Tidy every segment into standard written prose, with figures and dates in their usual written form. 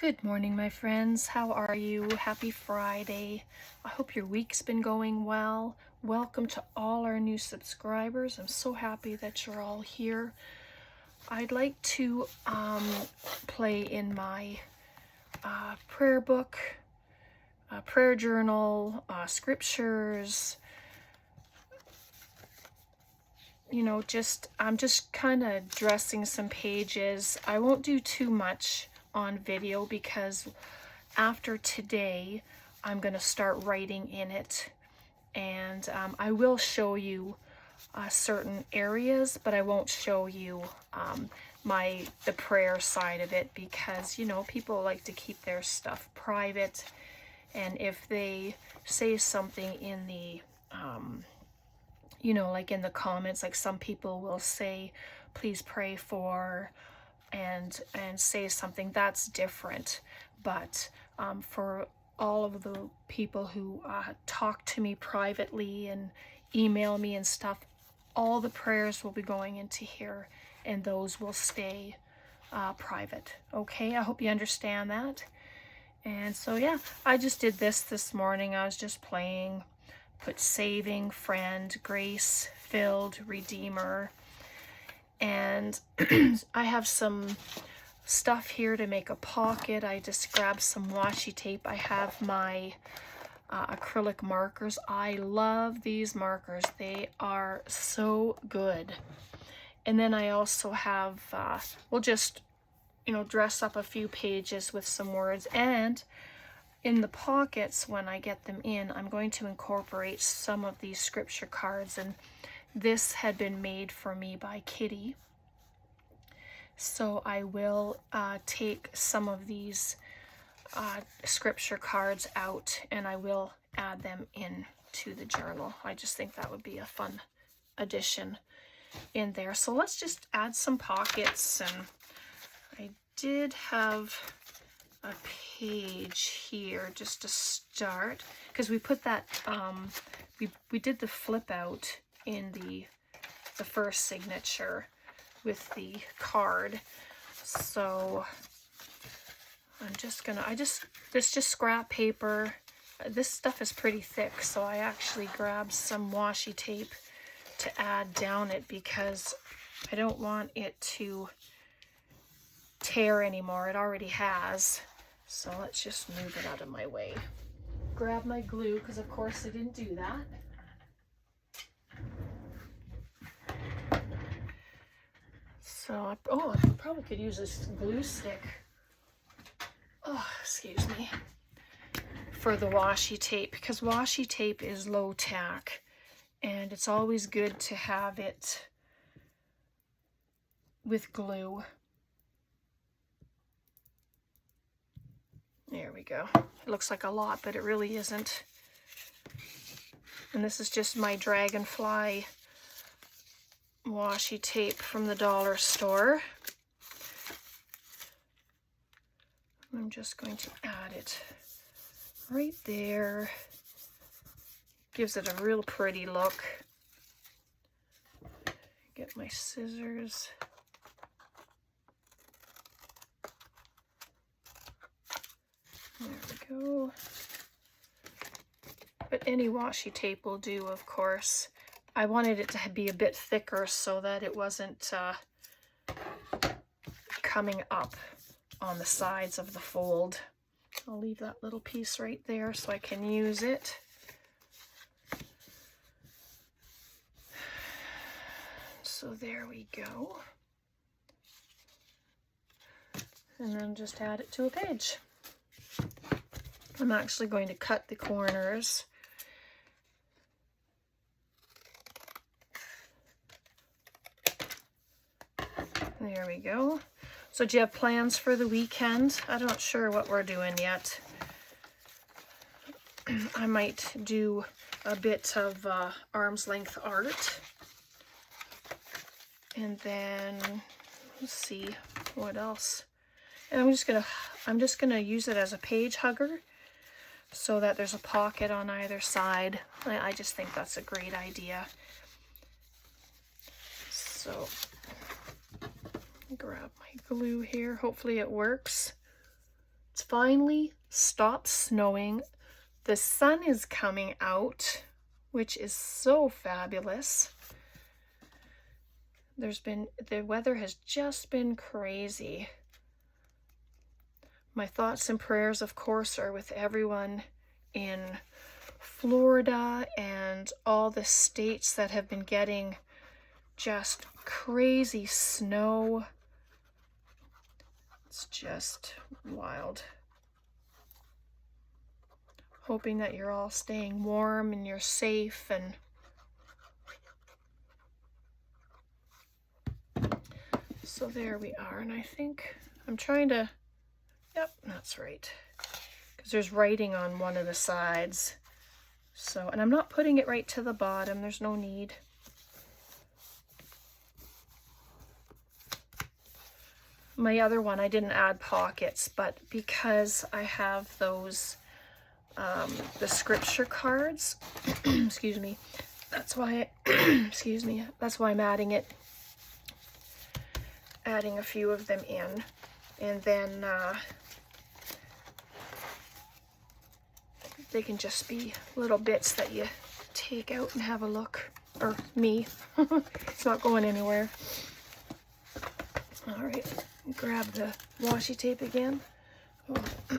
Good morning, my friends. How are you? Happy Friday. I hope your week's been going well. Welcome to all our new subscribers. I'm so happy that you're all here. I'd like to play in my prayer book, prayer journal, scriptures. You know, I'm just kind of dressing some pages. I won't do too much on video because after today I'm going to start writing in it, and I will show you certain areas, but I won't show you the prayer side of it, because you know, people like to keep their stuff private, and if they say something in the you know, like in the comments, like some people will say please pray for and say something that's different. But for all of the people who talk to me privately and email me and stuff, all the prayers will be going into here, and those will stay private. Okay, I hope you understand that. And so yeah, I just did this morning. I was just playing, put saving, friend, grace, filled, redeemer. And I have some stuff here to make a pocket. I just grabbed some washi tape. I have my acrylic markers. I love these markers. They are so good. And then I also have, we'll just, you know, dress up a few pages with some words. And in the pockets, when I get them in, I'm going to incorporate some of these scripture cards. And this had been made for me by Kitty. So I will take some of these scripture cards out, and I will add them into the journal. I just think that would be a fun addition in there. So let's just add some pockets. And I did have a page here just to start, because we put that we did the flip out in the first signature with the card. So I'm just gonna, this just scrap paper. This stuff is pretty thick, so I actually grabbed some washi tape to add down it because I don't want it to tear anymore. It already has. So let's just move it out of my way. Grab my glue, because of course I didn't do that. So, I probably could use this glue stick. Oh, excuse me. For the washi tape, because washi tape is low tack, and it's always good to have it with glue. There we go. It looks like a lot, but it really isn't. And this is just my Dragonfly washi tape from the dollar store. I'm just going to add it right there. Gives it a real pretty look. Get my scissors. There we go. But any washi tape will do, of course. I wanted it to be a bit thicker so that it wasn't coming up on the sides of the fold. I'll leave that little piece right there so I can use it. So there we go. And then just add it to a page. I'm actually going to cut the corners. There we go. So do you have plans for the weekend? I'm not sure what we're doing yet. I might do a bit of arm's length art. And then let's see what else. And I'm just gonna use it as a page hugger so that there's a pocket on either side. I just think that's a great idea. So grab my glue here. Hopefully it works. finally stopped snowing. The sun is coming out, which is so fabulous. The weather has just been crazy. My thoughts and prayers, of course, are with everyone in Florida and all the states that have been getting just crazy snow. It's just wild. Hoping that you're all staying warm and you're safe. And so there we are. And I think I'm trying to, yep, that's right. Because there's writing on one of the sides. So, and I'm not putting it right to the bottom. There's no need. My other one, I didn't add pockets, but because I have those, the scripture cards, excuse me, that's why, excuse me, that's why I'm adding a few of them in. And then they can just be little bits that you take out and have a look. Or me. It's not going anywhere. All right, grab the washi tape again. Oh,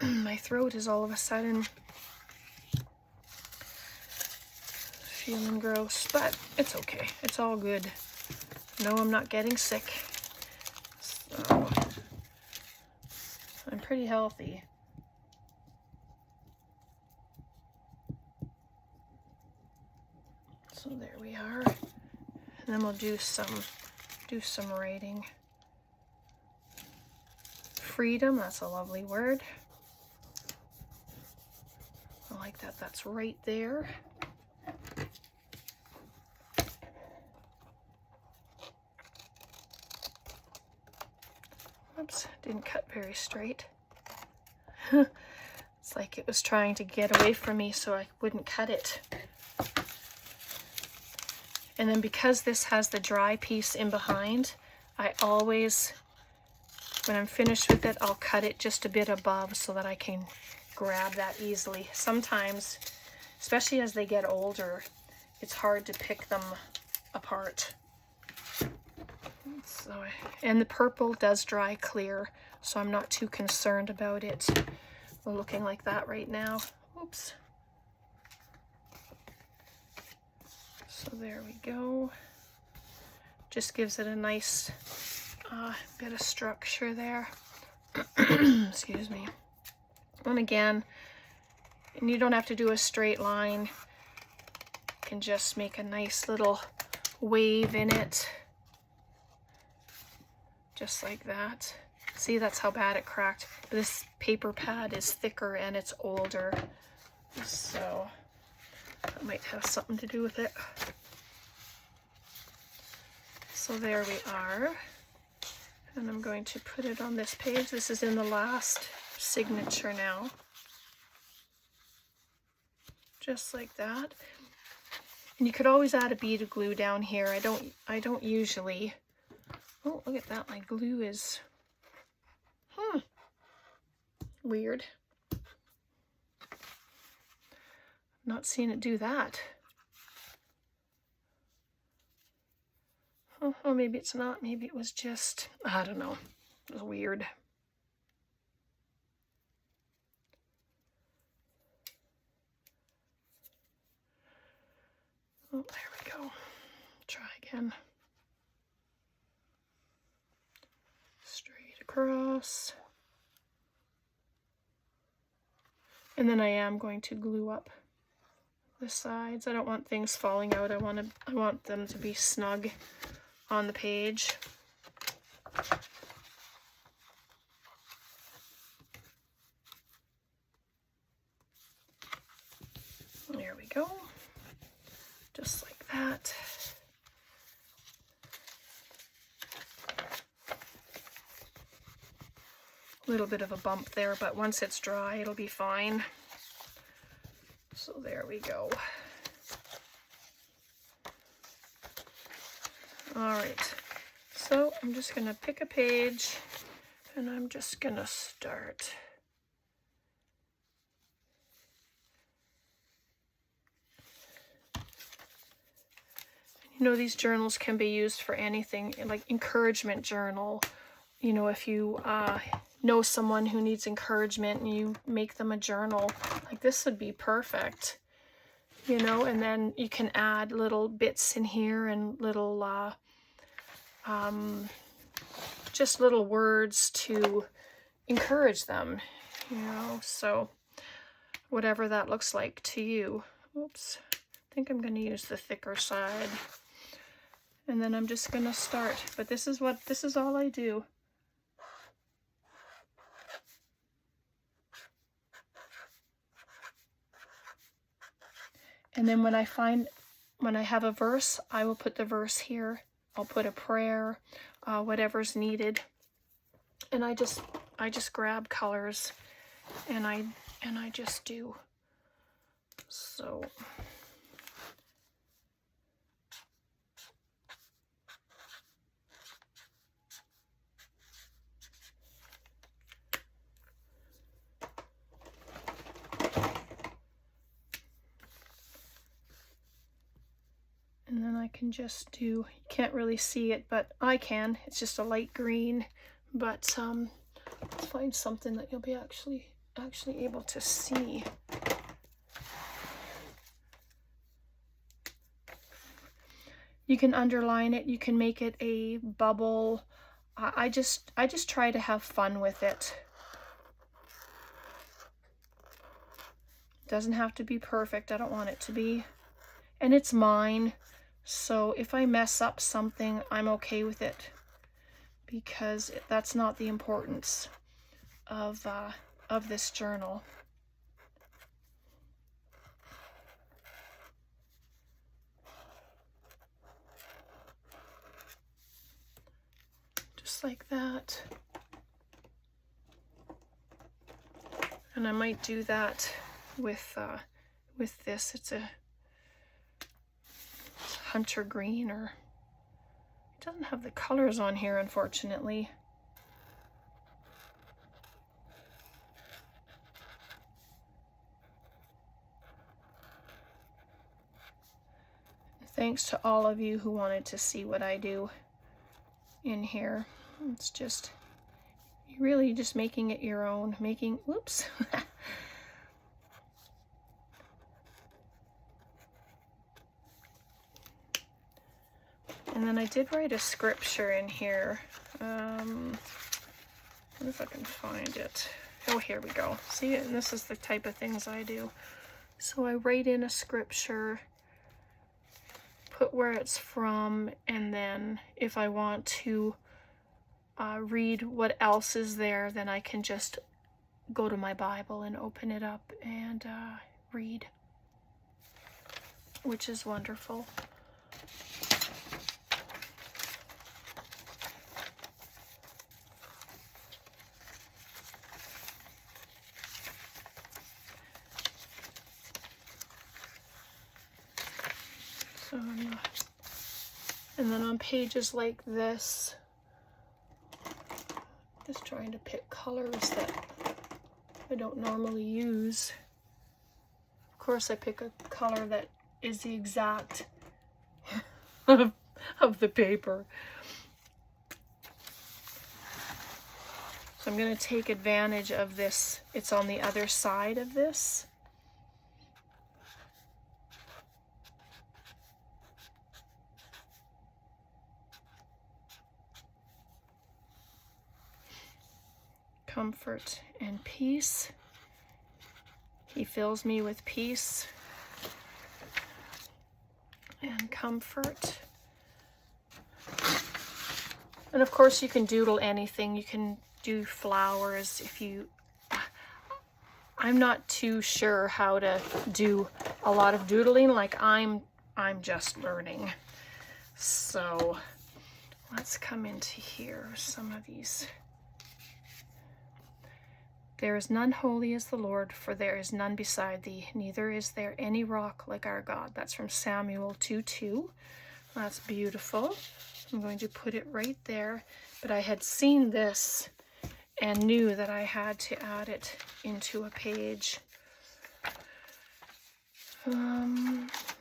my throat is all of a sudden feeling gross, but it's okay. It's all good. No, I'm not getting sick. So, I'm pretty healthy. So there we are. And then we'll do some writing. Freedom, that's a lovely word. I like that that's right there. Oops, didn't cut very straight. It's like it was trying to get away from me so I wouldn't cut it. And then because this has the dry piece in behind, I always, when I'm finished with it, I'll cut it just a bit above so that I can grab that easily. Sometimes, especially as they get older, it's hard to pick them apart. So, and the purple does dry clear, so I'm not too concerned about it looking like that right now. Oops. So there we go. Just gives it a nice bit of structure there. Excuse me. And again, and you don't have to do a straight line. You can just make a nice little wave in it. Just like that. See, that's how bad it cracked. This paper pad is thicker and it's older, so that might have something to do with it. So there we are. And I'm going to put it on this page. This is in the last signature now. Just like that. And you could always add a bead of glue down here. I don't usually. Oh, look at that. My glue is weird. Not seeing it do that. Oh, maybe it's not. Maybe it was just, I don't know. It was weird. Oh, there we go. Try again. Straight across. And then I am going to glue up the sides. I don't want things falling out. I want them to be snug on the page. There we go. Just like that. A little bit of a bump there, but once it's dry, it'll be fine. So there we go. All right, so I'm just gonna pick a page and I'm just gonna start You know, these journals can be used for anything, like encouragement journal. You know, if you know someone who needs encouragement and you make them a journal, like this would be perfect. You know, and then you can add little bits in here and little, just little words to encourage them, you know, so whatever that looks like to you. Oops, I think I'm going to use the thicker side. And then I'm just going to start, but this is all I do. And then when I have a verse, I will put the verse here. I'll put a prayer, whatever's needed. And I just grab colors and I just do. So and then I can just do, you can't really see it, but I can. It's just a light green, but let's find something that you'll be actually able to see. You can underline it, you can make it a bubble. I just try to have fun with it. It doesn't have to be perfect. I don't want it to be. And it's mine. So if I mess up something, I'm okay with it, because that's not the importance of this journal. Just like that. And I might do that with this. It's a hunter green, or it doesn't have the colors on here, unfortunately. Thanks to all of you who wanted to see what I do in here. It's just really just making it your own, whoops. And then I did write a scripture in here. I wonder if I can find it. Oh, here we go. See, and this is the type of things I do. So I write in a scripture, put where it's from, and then if I want to read what else is there, then I can just go to my Bible and open it up and read, which is wonderful. So, and then on pages like this, just trying to pick colors that I don't normally use. Of course, I pick a color that is the exact of the paper. So I'm going to take advantage of this. It's on the other side of this. Comfort and peace. He fills me with peace and comfort. And of course you can doodle anything. You can do flowers if you... I'm not too sure how to do a lot of doodling. Like I'm just learning. So let's come into here. Some of these. There is none holy as the Lord, for there is none beside thee, neither is there any rock like our God. That's from Samuel 2:2. That's beautiful. I'm going to put it right there, but I had seen this and knew that I had to add it into a page.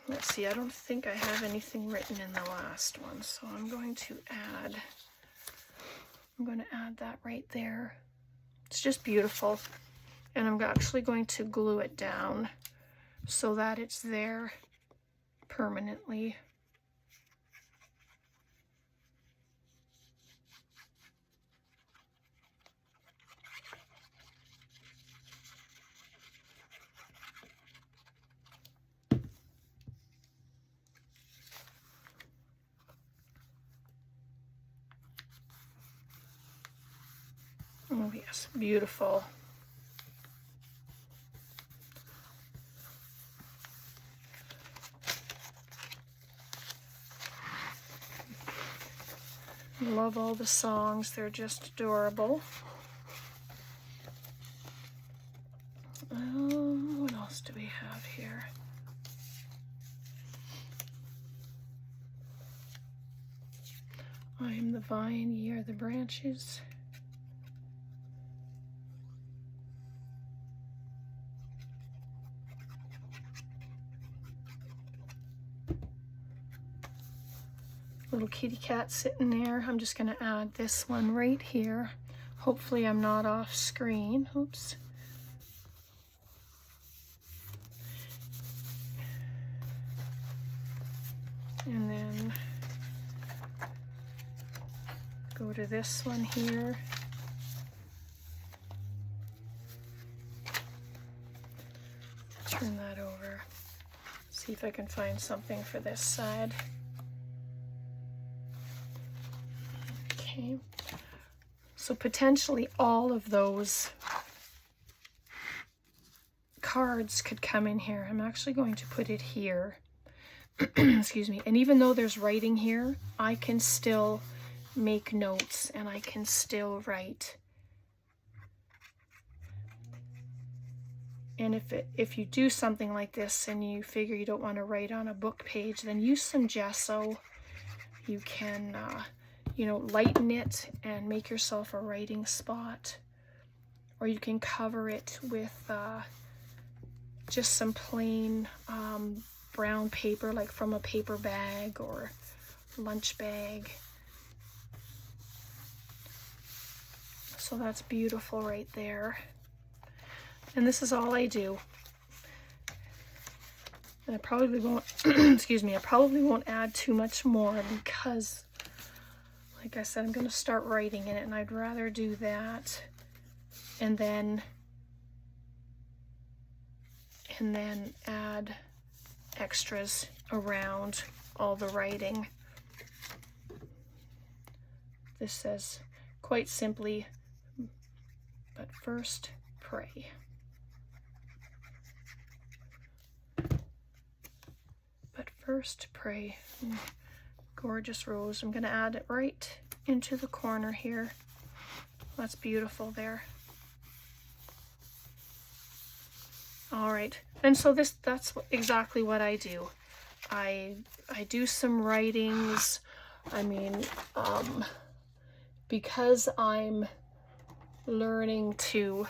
let's see, I don't think I have anything written in the last one, so I'm going to add that right there. It's just beautiful. And I'm actually going to glue it down so that it's there permanently. Oh yes, beautiful. Love all the songs, they're just adorable. What else do we have here? I am the vine, ye are the branches. Little kitty cat sitting there. I'm just going to add this one right here. Hopefully I'm not off screen. Oops. And then go to this one here. Turn that over. See if I can find something for this side. Okay. So potentially all of those cards could come in here. I'm actually going to put it here. Excuse me. And even though there's writing here, I can still make notes and I can still write. And if you do something like this and you figure you don't want to write on a book page, then use some gesso. You can you know, lighten it and make yourself a writing spot. Or you can cover it with just some plain brown paper, like from a paper bag or lunch bag. So that's beautiful right there. And this is all I do. And I probably won't, excuse me, I probably won't add too much more because, like I said, I'm going to start writing in it, and I'd rather do that and then add extras around all the writing. This says, quite simply, but first pray. But first pray. Gorgeous rose. I'm going to add it right into the corner here. That's beautiful there. All right, and so that's exactly what I do. I do some writings. I mean, because I'm learning to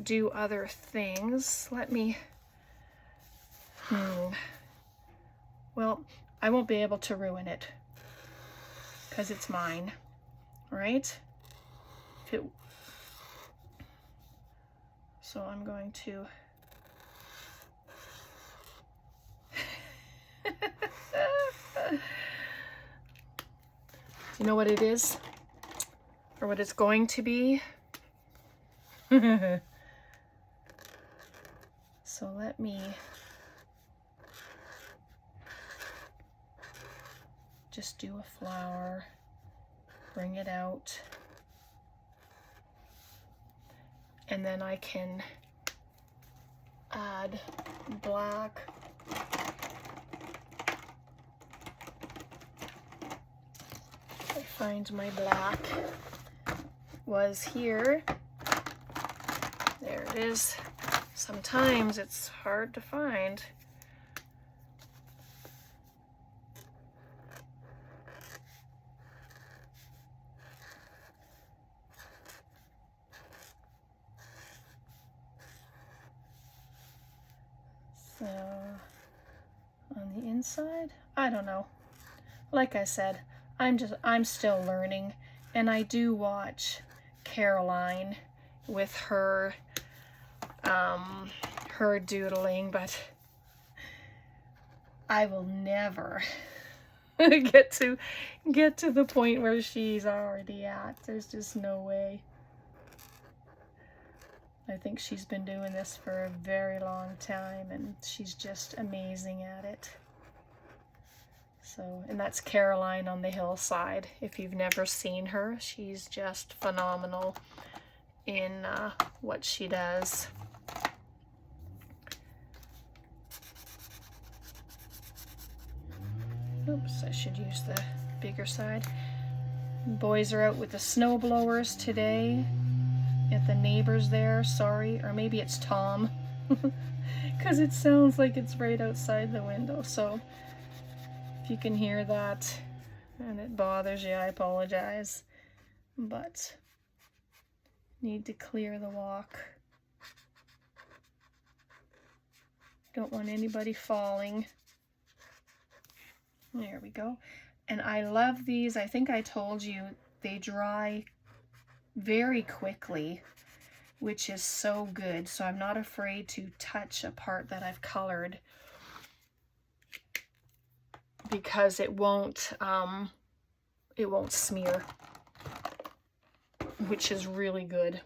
do other things, let me, well, I won't be able to ruin it because it's mine, right? So I'm going to you know what it is? Or what it's going to be? So let me just do a flower, bring it out, and then I can add black. I find my black was here. There it is. Sometimes it's hard to find. So on the inside. I don't know. Like I said, I'm still learning, and I do watch Caroline with her her doodling, but I will never get to the point where she's already at. There's just no way. I think she's been doing this for a very long time, and she's just amazing at it. So, and that's Caroline on the hillside. If you've never seen her, she's just phenomenal in what she does. Oops, I should use the bigger side. Boys are out with the snow blowers today at the neighbors there. Sorry, or maybe it's Tom, because it sounds like it's right outside the window. So if you can hear that and it bothers you, I apologize, but need to clear the walk. Don't want anybody falling. There we go. And I love these. I think I told you they dry very quickly, which is so good. So I'm not afraid to touch a part that I've colored, because it won't smear, which is really good.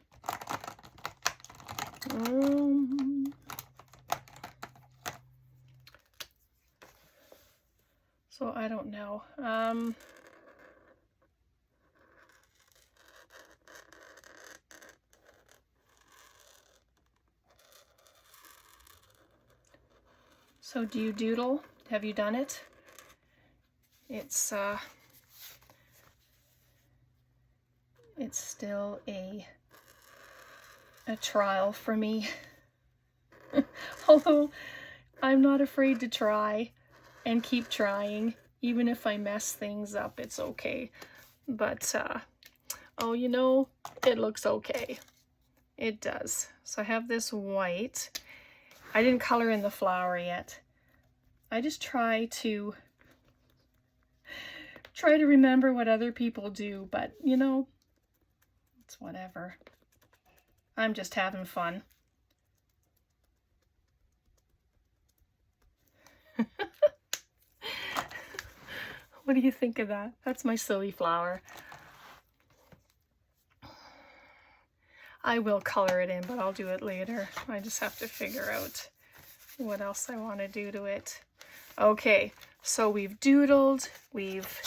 So I don't know. So do you doodle? Have you done it? It's still a trial for me. Although I'm not afraid to try and keep trying. Even if I mess things up, it's okay. But oh, you know, it looks okay. It does. So I have this white. I didn't color in the flower yet. I just try to remember what other people do, but you know, it's whatever. I'm just having fun. What do you think of that? That's my silly flower. I will color it in, but I'll do it later. I just have to figure out what else I want to do to it. Okay, so we've doodled, we've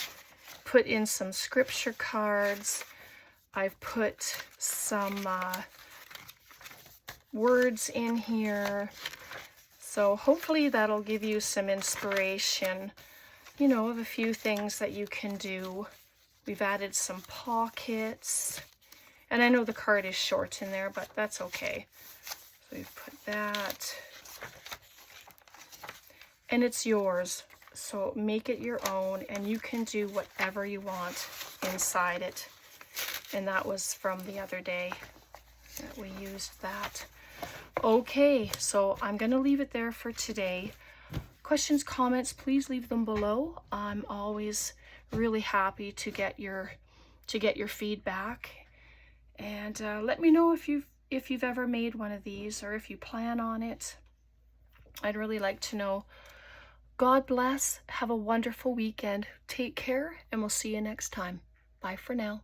put in some scripture cards, I've put some words in here. So hopefully that'll give you some inspiration, you know, of a few things that you can do. We've added some pockets. And I know the card is short in there, but that's okay. So we've put that. And it's yours. So make it your own, and you can do whatever you want inside it. And that was from the other day that we used that. Okay, so I'm going to leave it there for today. Questions, comments, please leave them below. I'm always really happy to get your feedback. And let me know if you've ever made one of these, or if you plan on it. I'd really like to know. God bless. Have a wonderful weekend. Take care, and we'll see you next time. Bye for now.